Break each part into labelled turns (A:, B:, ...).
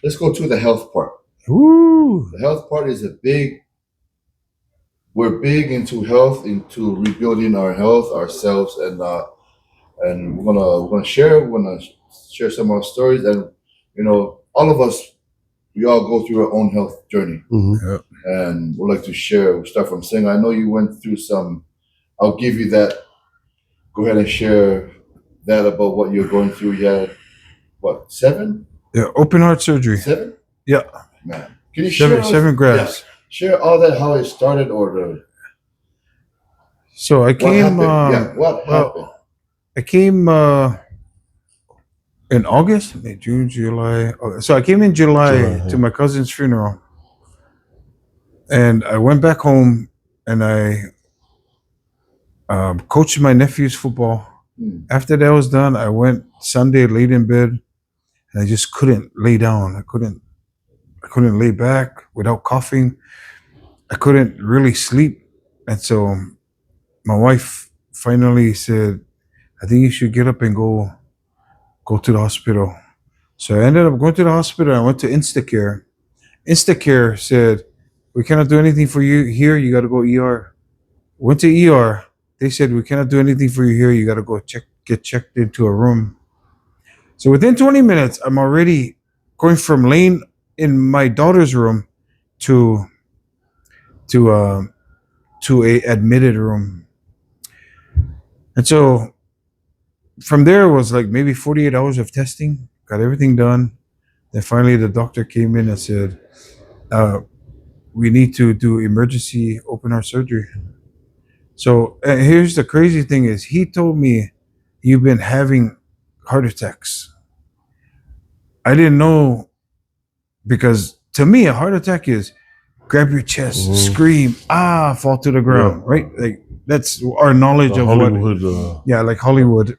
A: let's go to the health part.
B: Ooh.
A: The health part is we're big into health, into rebuilding our health ourselves, and we're gonna share some of our stories, and all of us, we all go through our own health journey,
B: Yep.
A: and we'd like to share. We'll start from saying, I know you went through some. I'll give you that. Go ahead and share that about what you're going through. You had what, 7?
B: Yeah, open heart surgery.
A: 7?
B: Yeah.
A: Man, can you
B: Seven grafts.
A: share all that, how it started, or
B: So I
A: what
B: came.
A: happened? What happened?
B: I came in August, May, June, July. So I came in July to my cousin's funeral, and I went back home and I coached my nephew's football. After that was done, I went Sunday, laid in bed, and I just couldn't lay down. I couldn't lay back without coughing. I couldn't really sleep, and so my wife finally said, "I think you should get up and go to the hospital." So I ended up going to the hospital. I went to Instacare. Instacare said, "We cannot do anything for you here. You got to go ER." Went to ER. They said, "We cannot do anything for you here. You got to go get checked into a room." So within 20 minutes, I'm already going from laying in my daughter's room to to uh, to a admitted room. And so from there was like maybe 48 hours of testing. Got everything done. Then finally, the doctor came in and said, "We need to do emergency open heart surgery." So here's the crazy thing: is he told me, "You've been having heart attacks." I didn't know, because to me a heart attack is grab your chest, scream, fall to the ground, right? Like that's our knowledge of
C: Hollywood,
B: what, like Hollywood.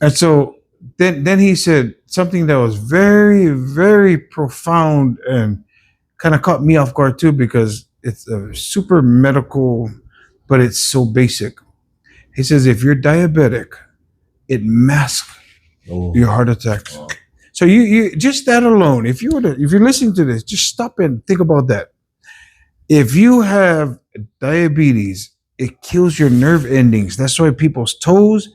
B: And so then he said something that was very, very profound and kind of caught me off guard too, because it's a super medical, but it's so basic. He says if you're diabetic, it masks your heart attacks. So you just that alone, if you're listening to this, just stop and think about that. If you have diabetes, it kills your nerve endings. That's why people's toes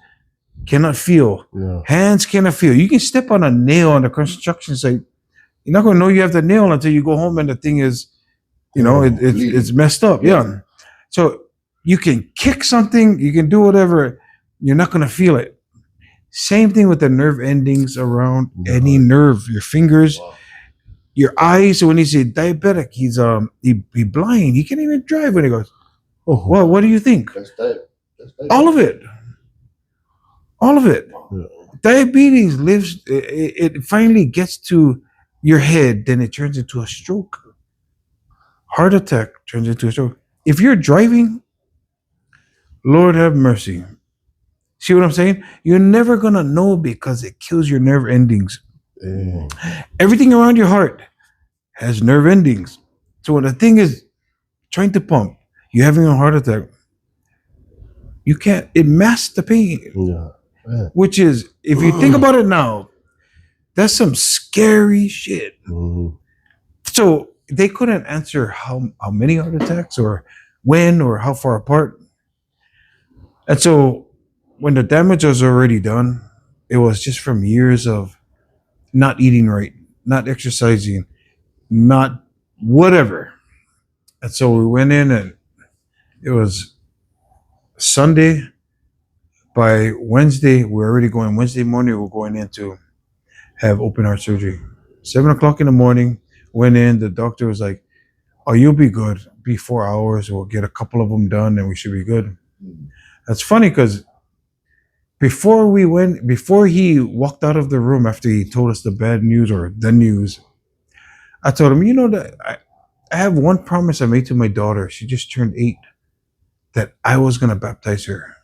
B: cannot feel, hands cannot feel. You can step on a nail on the construction site. You're not going to know you have the nail until you go home and the thing is, it's messed up. Yeah. So you can kick something, you can do whatever, you're not going to feel it. Same thing with the nerve endings around any nerve, your fingers, your eyes. So when he's a diabetic, he's he blind. He can't even drive when he goes, well, what do you think?
A: That's
B: All of it. All of it. Diabetes lives, it finally gets to your head, then it turns into a stroke. Heart attack turns into a stroke. If you're driving, Lord have mercy. See what I'm saying? You're never gonna know because it kills your nerve endings. Everything around your heart has nerve endings. So when the thing is trying to pump, you're having a heart attack, you can't, it masks the pain. Which is, if you think about it now, that's some scary shit. So they couldn't answer how many heart attacks or when or how far apart. And so when the damage was already done, it was just from years of not eating right, not exercising, not whatever. And so we went in, and it was Sunday. By Wednesday, we're already going. Wednesday morning, we're going in to have open heart surgery. 7:00 in the morning, went in. The doctor was like, "Oh, you'll be good. Be 4 hours. We'll get a couple of them done, and we should be good." That's funny because before he walked out of the room after he told us the bad news or the news, I told him, that I have one promise I made to my daughter. She just turned 8, that I was going to baptize her.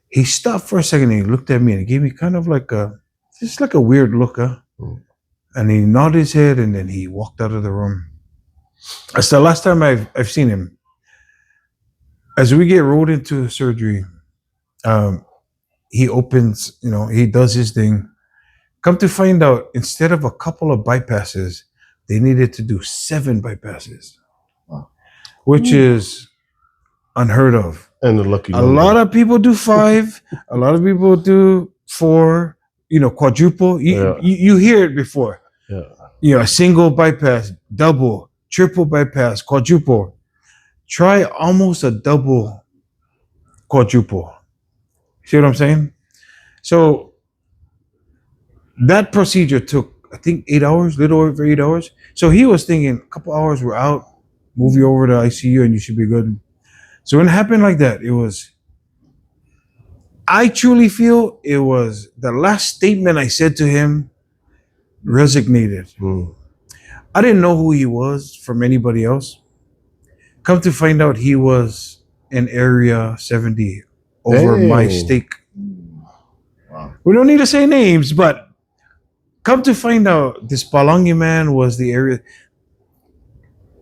B: He stopped for a second and he looked at me and he gave me kind of like a weird look, and he nodded his head and then he walked out of the room. That's the last time I've seen him. As we get rolled into surgery, he opens, he does his thing. Come to find out, instead of a couple of bypasses, they needed to do 7 bypasses,
A: Wow.
B: which is unheard of.
C: And the lucky
B: A
C: number.
B: lot of people do 5. A lot of people do 4. Quadruple.
C: Yeah.
B: You hear it before.
C: Yeah.
B: A single bypass, double, triple bypass, quadruple. Try almost a double quadruple. See what I'm saying? So that procedure took, I think, 8 hours, little over 8 hours. So he was thinking, a couple hours, we're out, move you over to ICU and you should be good. So when it happened like that, I truly feel it was the last statement I said to him resonated.
C: Mm.
B: I didn't know who he was from anybody else. Come to find out, he was in Area 70 over my
C: Dang.
B: stake.
A: Wow.
B: We don't need to say names, but come to find out, this Palangi man was the area.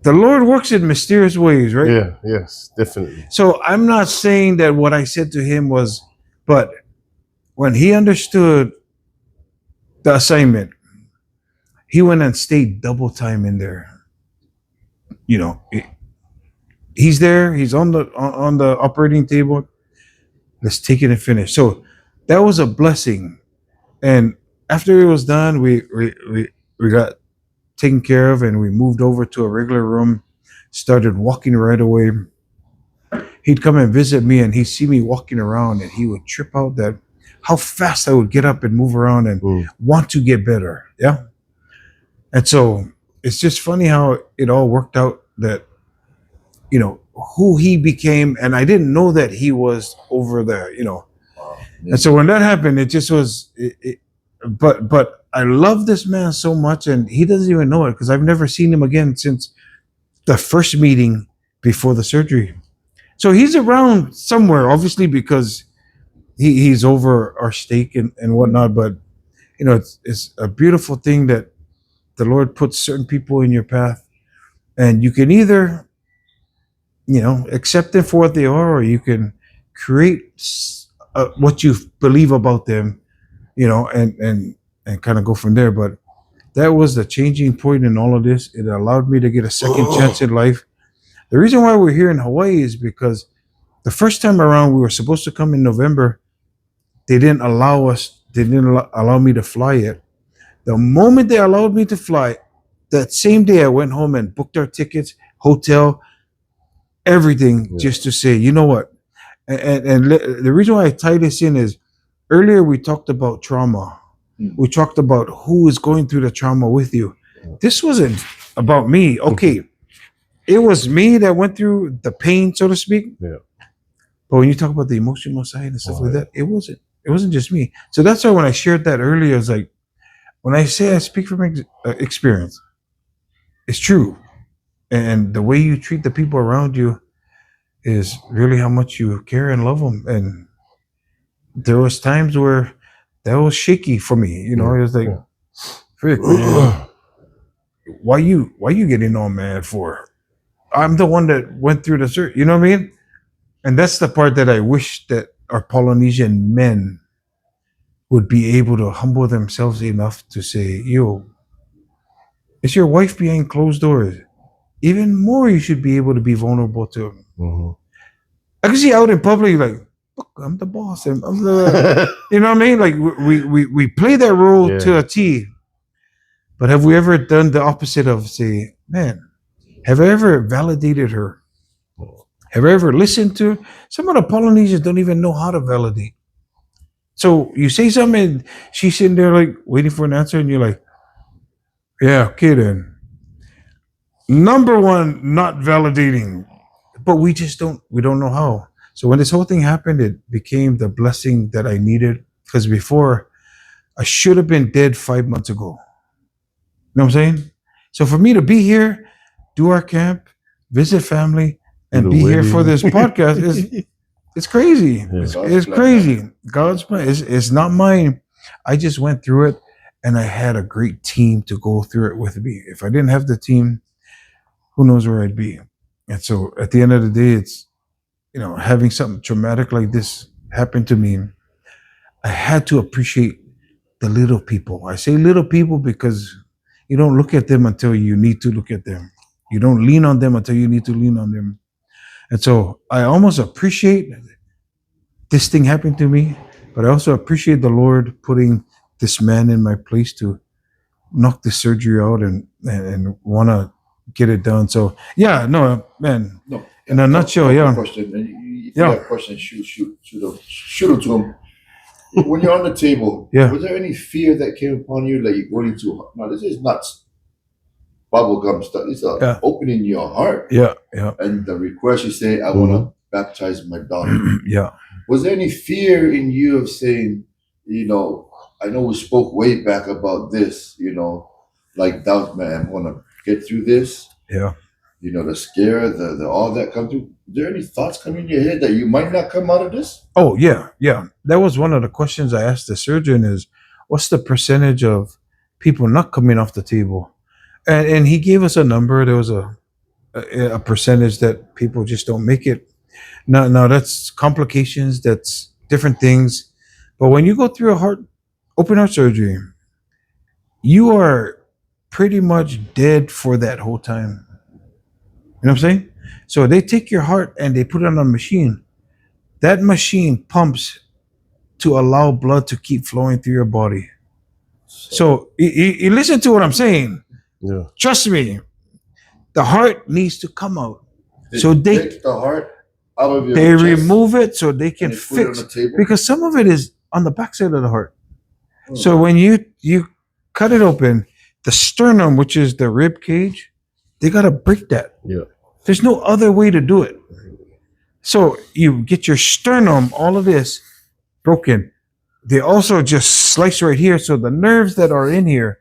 B: The Lord works in mysterious ways, right?
C: Yeah, yes, definitely.
B: So I'm not saying that what I said to him was, but when he understood the assignment, he went and stayed double time in there. He's there. He's on the operating table. Let's take it and finish. So that was a blessing. And after it was done, we got taken care of, and we moved over to a regular room. Started walking right away. He'd come and visit me, and he'd see me walking around, and he would trip out that how fast I would get up and move around and want to get better. Yeah. And so it's just funny how it all worked out that, who he became. And I didn't know that he was over there,
A: Wow.
B: And so when that happened, it just was, but I love this man so much, and he doesn't even know it because I've never seen him again since the first meeting before the surgery. So he's around somewhere, obviously, because he's over our stake and whatnot. But it's a beautiful thing that the Lord puts certain people in your path, and you can either accept them for what they are, or you can create what you believe about them, and kind of go from there. But that was the changing point in all of this. It allowed me to get a second chance in life. The reason why we're here in Hawaii is because the first time around we were supposed to come in November. They didn't allow us. They didn't allow me to fly yet. The moment they allowed me to fly, that same day I went home and booked our tickets, hotel, everything, just to say, you know what? And the reason why I tie this in is earlier we talked about trauma. We talked about who is going through the trauma with you. This wasn't about me. Okay, it was me that went through the pain, so to speak.
C: Yeah.
B: But when you talk about the emotional side and stuff like that, it wasn't just me. So that's why when I shared that earlier, it's like, when I say I speak from experience, it's true. And the way you treat the people around you is really how much you care and love them. And there was times where that was shaky for me. It was like, Frick, man, why you getting all mad for? I'm the one that went through the search. You know what I mean? And that's the part that I wish that our Polynesian men would be able to humble themselves enough to say, yo, it's your wife behind closed doors. Even more, you should be able to be vulnerable to him.
C: Mm-hmm.
B: I can see out in public, like, look, I'm the boss. I'm the, you know what I mean? Like, we play that role to a T. But have we ever done the opposite of say, man, have I ever validated her? Have I ever listened to her? Some of the Polynesians don't even know how to validate. So you say something, and she's sitting there like waiting for an answer, and you're like, yeah, okay then. Number one, not validating. But we don't know how. So when this whole thing happened, it became the blessing that I needed. Because before, I should have been dead 5 months ago. You know what I'm saying? So for me to be here, do our camp, visit family, and be here for this podcast it's crazy. It's crazy. God's plan. It's not mine. I just went through it, and I had a great team to go through it with me. If I didn't have the team, who knows where I'd be? And so at the end of the day, it's, having something traumatic like this happen to me, I had to appreciate the little people. I say little people because you don't look at them until you need to look at them. You don't lean on them until you need to lean on them. And so I almost appreciate this thing happened to me, but I also appreciate the Lord putting this man in my place to knock the surgery out and want to get it done. So yeah, no, man.
A: No.
B: In a nutshell, yeah.
A: Question. And if
B: Yeah.
A: you have a question, shoot it to him. When you're on the table,
B: Yeah.
A: was there any fear that came upon you, like you're going into? No, this is nuts. Bubblegum stuff. It's
B: Yeah.
A: opening your heart.
B: Yeah, yeah,
A: And the request you say, I want to baptize my daughter.
B: yeah.
A: Was there any fear in you of saying, I know we spoke way back about this, like doubt, man, I'm gonna get through this.
B: Yeah.
A: The scare, the all that come through. Is there any thoughts come in your head that you might not come out of this?
B: Oh yeah, yeah. That was one of the questions I asked the surgeon is what's the percentage of people not coming off the table? And he gave us a number. There was a percentage that people just don't make it. Now that's complications, that's different things. But when you go through a open heart surgery, you are pretty much dead for that whole time. You know what I'm saying? So they take your heart and they put it on a machine. That machine pumps to allow blood to keep flowing through your body. So you listen to what I'm saying.
C: Yeah.
B: Trust me, the heart needs to come out.
A: They
B: So they
A: take the heart out of your
B: they
A: chest
B: remove it so they can
A: and they put it on
B: fix
A: the table.
B: because some of it is on the backside of the heart.
A: Oh.
B: So when you cut it open, the sternum, which is the rib cage, they gotta break that.
C: Yeah.
B: There's no other way to do it. So you get your sternum, all of this broken. They also just slice right here. So the nerves that are in here,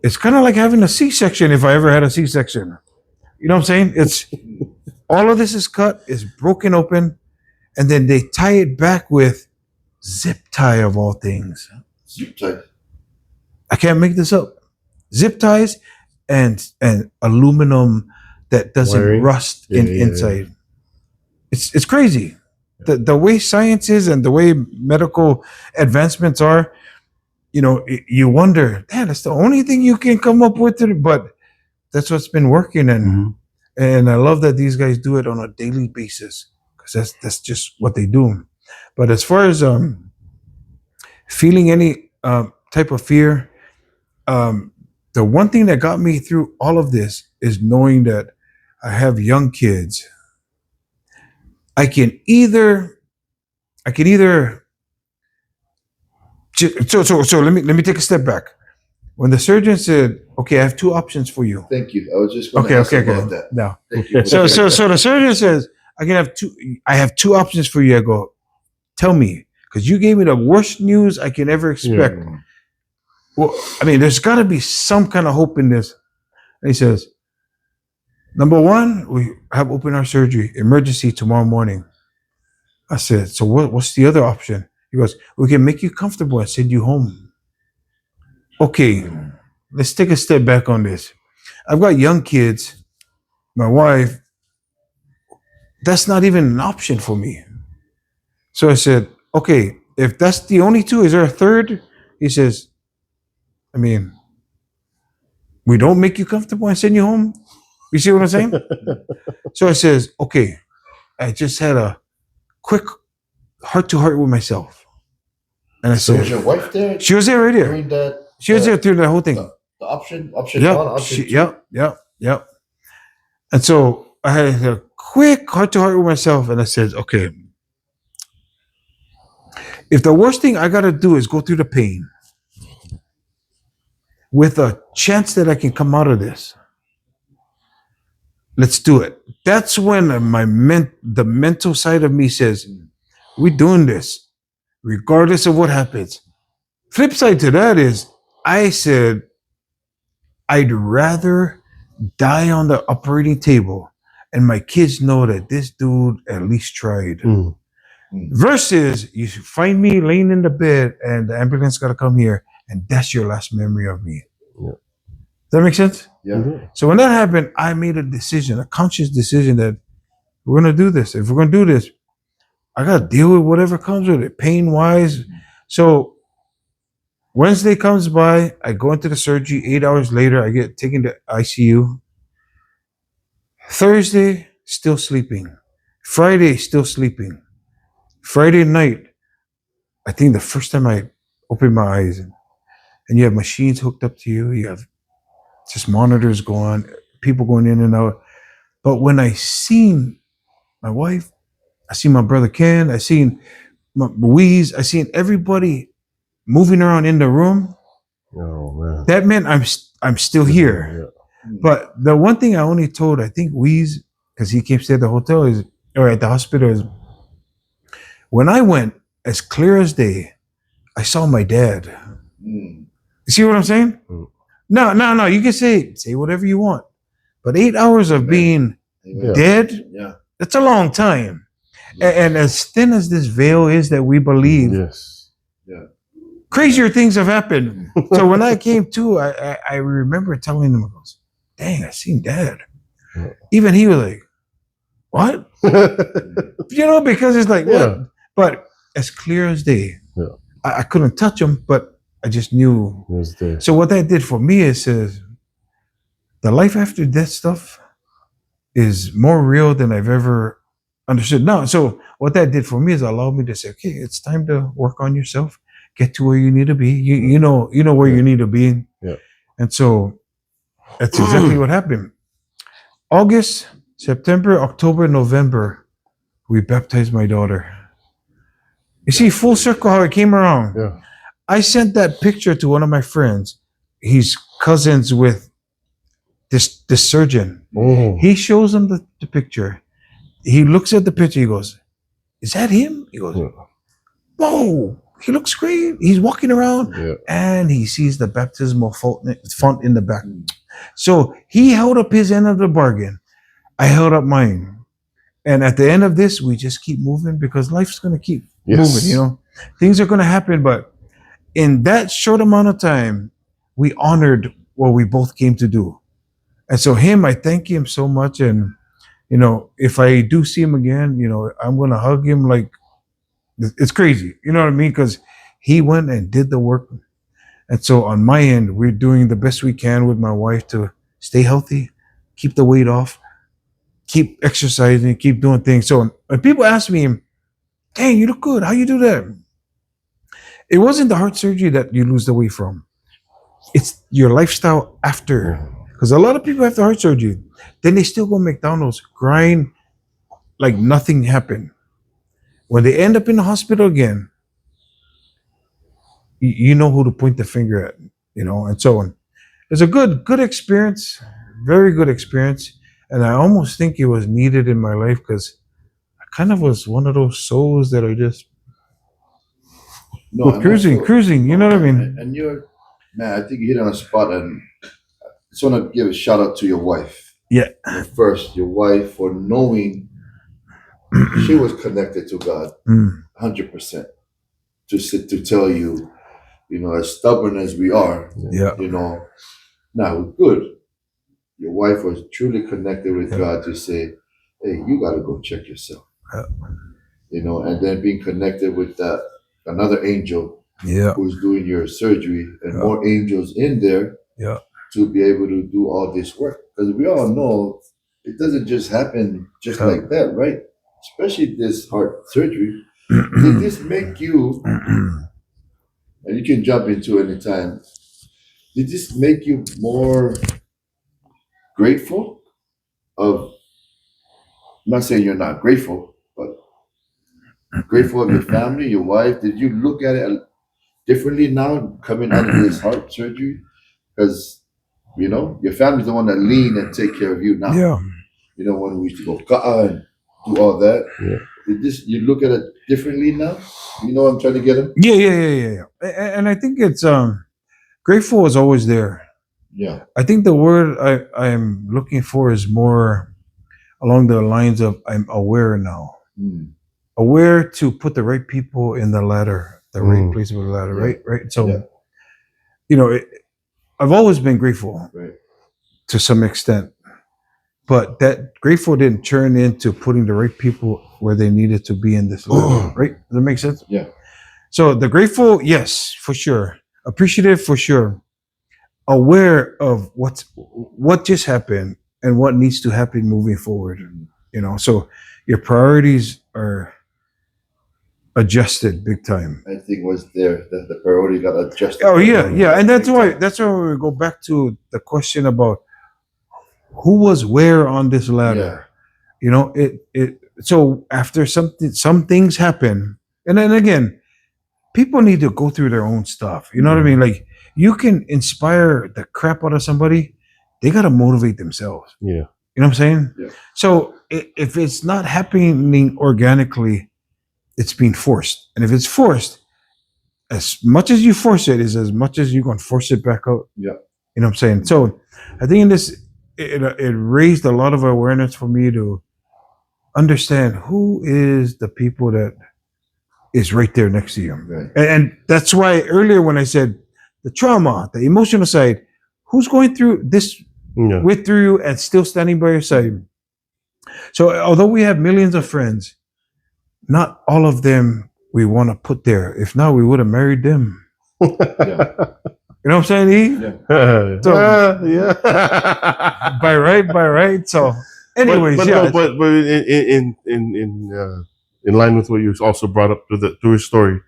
B: it's kind of like having a C-section if I ever had a C-section. You know what I'm saying? It's all of this is cut, is broken open, and then they tie it back with zip tie of all things.
A: Zip tie.
B: I can't make this up. Zip ties and aluminum that doesn't
C: Wiring?
B: rust
C: Yeah, yeah,
B: inside. It's crazy. The way science is and the way medical advancements are, you wonder, man, that's the only thing you can come up with, but that's what's been working, and I love that these guys do it on a daily basis because that's just what they do. But as far as feeling any type of fear, the one thing that got me through all of this is knowing that I have young kids. I can either so let me take a step back. When the surgeon said, "Okay, I have two options for you."
A: Thank you. I was just going to ask about that.
B: No.
A: Thank you.
B: So the surgeon says, I have two options for you. I go, tell me, because you gave me the worst news I can ever expect.
C: Yeah.
B: Well, I mean, there's got to be some kind of hope in this. And he says, number one, we have open heart surgery, emergency tomorrow morning. I said, so what's the other option? He goes, we can make you comfortable and send you home. Okay, let's take a step back on this. I've got young kids. My wife, that's not even an option for me. So I said, okay, if that's the only two, is there a third? He says, I mean, we don't make you comfortable and send you home. You see what I'm saying? So I says, okay, I just had a quick heart to heart with myself. And I
A: So was
B: said,
A: your wife there
B: she was there right there.
A: during that?
B: She was there through the whole thing.
A: The option one,
B: Yep.
A: option two?
B: Yep. And so I had a quick heart to heart with myself, and I said, okay, if the worst thing I got to do is go through the pain with a chance that I can come out of this, let's do it. That's when the mental side of me says, we're doing this regardless of what happens. Flip side to that is, I said, I'd rather die on the operating table and my kids know that this dude at least tried. Versus you find me laying in the bed and the ambulance got to come here and that's your last memory of me.
C: Yeah.
B: Does that make sense?
A: Yeah.
B: So when that happened, I made a decision, a conscious decision that we're going to do this. If we're going to do this, I got to deal with whatever comes with it, pain wise. So Wednesday comes by, I go into the surgery. 8 hours later, I get taken to ICU. Thursday, still sleeping. Friday, still sleeping. Friday night, I think the first time I opened my eyes, and you have machines hooked up to you, you have just monitors going, people going in and out. But when I seen my wife, I seen my brother Ken, I seen Louise, I seen everybody moving around in the room.
C: Oh man.
B: That meant I'm still here. But the one thing I only told, I think Weeze, because he came stay at the hotel is, or at the hospital, is when I went, as clear as day, I saw my dad.
A: Mm.
B: You see what I'm saying?
C: Mm.
B: No. You can say whatever you want, but 8 hours of being
C: Yeah.
B: dead,
A: Yeah.
B: that's a long time. And as thin as this veil is that we believe,
C: Yes.
B: crazier things have happened. So when I came to, I remember telling him, I goes, dang, I seen dad.
C: Yeah.
B: Even he was like, what? Because it's like,
C: Yeah.
B: what? But as clear as day,
C: Yeah.
B: I couldn't touch him, but I just knew.
C: It was there.
B: So what that did for me is the life after death stuff is more real than I've ever understood. No, so what that did for me is allowed me to say, okay, it's time to work on yourself, get to where you need to be. You know where you need to be.
C: Yeah.
B: And so that's exactly what happened. August, September, October, November, we baptized my daughter. You see, full circle how it came around.
C: Yeah.
B: I sent that picture to one of my friends. He's cousins with this surgeon.
C: Oh.
B: He shows him the picture. He looks at the picture. He goes, "Is that him?" He goes,
C: Yeah.
B: "Whoa, he looks great." He's walking around,
C: Yeah.
B: and he sees the baptismal font in the back. So he held up his end of the bargain. I held up mine. And at the end of this, we just keep moving because life's going to keep
C: Yes.
B: moving. Things are going to happen. But in that short amount of time, we honored what we both came to do. And so I thank him so much. And, if I do see him again, I'm going to hug him like it's crazy. You know what I mean? Because he went and did the work. And so on my end, we're doing the best we can with my wife to stay healthy, keep the weight off, keep exercising, keep doing things. So when people ask me, "Dang, you look good. How you do that?" It wasn't the heart surgery that you lose the weight from. It's your lifestyle after. Because a lot of people have the heart surgery. Then they still go McDonald's, grind like nothing happened. When they end up in the hospital again, you know who to point the finger at, and so on. It's a good experience, very good experience. And I almost think it was needed in my life because I kind of was one of those souls that are just cruising, you know what I mean?
A: And you're, man, I think you hit on a spot, and I just want to give a shout out to your wife.
B: Yeah.
A: First, your wife, for knowing she was connected to God, 100%. To tell you, as stubborn as we are,
B: Yeah.
A: now we're good. Your wife was truly connected with God to say, hey, you got to go check yourself. And then being connected with that another angel who's doing your surgery, and more angels in there to be able to do all this work. Because we all know it doesn't just happen just like that, right? Especially this heart surgery. Did this make you, and you can jump into any time, did this make you more grateful of, I'm not saying you're not grateful, but grateful of your family, your wife? Did you look at it differently now coming out of this heart surgery? Because, your family's the one that lean and take care of you now.
B: Yeah.
A: When we used to go and do all that.
C: Yeah.
A: You look at it differently now? You know what I'm trying to get at?
B: Yeah. And I think it's grateful is always there.
A: Yeah.
B: I think the word I'm looking for is more along the lines of I'm aware now. Aware to put the right people in the ladder, the right place of the ladder, right? So, I've always been grateful to some extent, but that grateful didn't turn into putting the right people where they needed to be in this ladder, right? Does that make sense?
A: Yeah.
B: So the grateful, yes, for sure. appreciative for sure, aware of what just happened and what needs to happen moving forward. So your priorities are adjusted big time.
A: I think was there the priority got adjusted.
B: Oh yeah, and that's why we go back to the question about who was where on this ladder. It so after some things happen, and then again, people need to go through their own stuff. You know what I mean? Like, you can inspire the crap out of somebody, they got to motivate themselves.
C: Yeah.
B: You know what I'm saying?
A: Yeah.
B: So if it's not happening organically, it's being forced. And if it's forced, as much as you force it is as much as you're going to force it back out.
A: Yeah.
B: You know what I'm saying? So I think in this, it raised a lot of awareness for me to understand who is the people that is right there next to you.
A: Right.
B: And that's why earlier when I said the trauma, the emotional side, who's going through this with through you and still standing by your side. So although we have millions of friends, not all of them we want to put there. If not, we would have married them.
A: Yeah.
B: You know what I'm saying, E?
A: Yeah.
B: So,
C: yeah.
B: by right. So, anyways,
C: but
B: yeah.
C: But in line with what you also brought up through his story,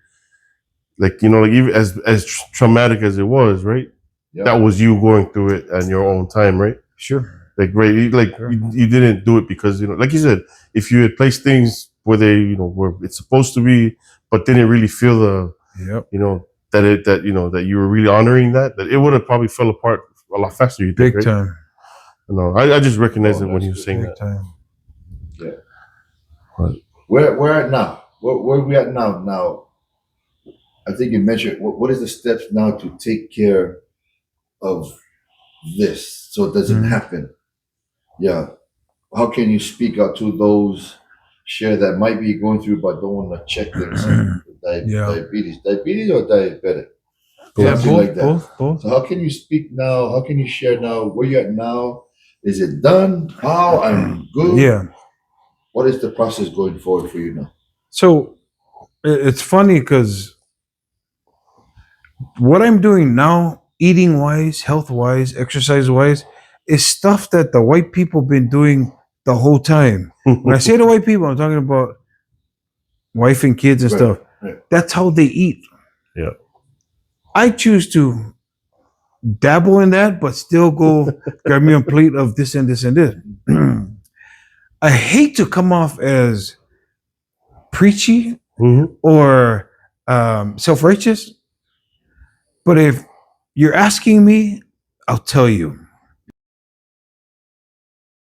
C: like, you know, like, even as traumatic as it was, right?
A: Yeah.
C: That was you going through it on your own time, right?
B: Sure.
C: Like, right, you didn't do it because, you know, like you said, if you had placed things where they, you know, where it's supposed to be, but didn't really feel the, you know, that you were really honoring that it would have probably fell apart a lot faster. You think,
B: big
C: right?
B: time.
C: No, I just recognized it when he was saying
B: Big
C: that.
B: time.
A: Yeah.
C: Right.
A: Where at now? Where we at now? Now, I think you mentioned what is the steps now to take care of this so it doesn't happen. Yeah. How can you speak out to those share that might be going through but don't want to check themselves? Diabetes or diabetic?
B: Yeah,
A: Something like that.
B: both.
A: So how can you speak now? How can you share now? Where you at now? Is it done? How? I'm good.
B: Yeah.
A: What is the process going forward for you now?
B: So it's funny because what I'm doing now, eating wise, health wise, exercise wise, is stuff that the white people been doing the whole time. When I say the white people, I'm talking about wife and kids and stuff.
A: Right.
B: That's how they eat.
C: Yeah.
B: I choose to dabble in that, but still go grab me a plate of this and this and this. I hate to come off as preachy or self-righteous, but if you're asking me, I'll tell you.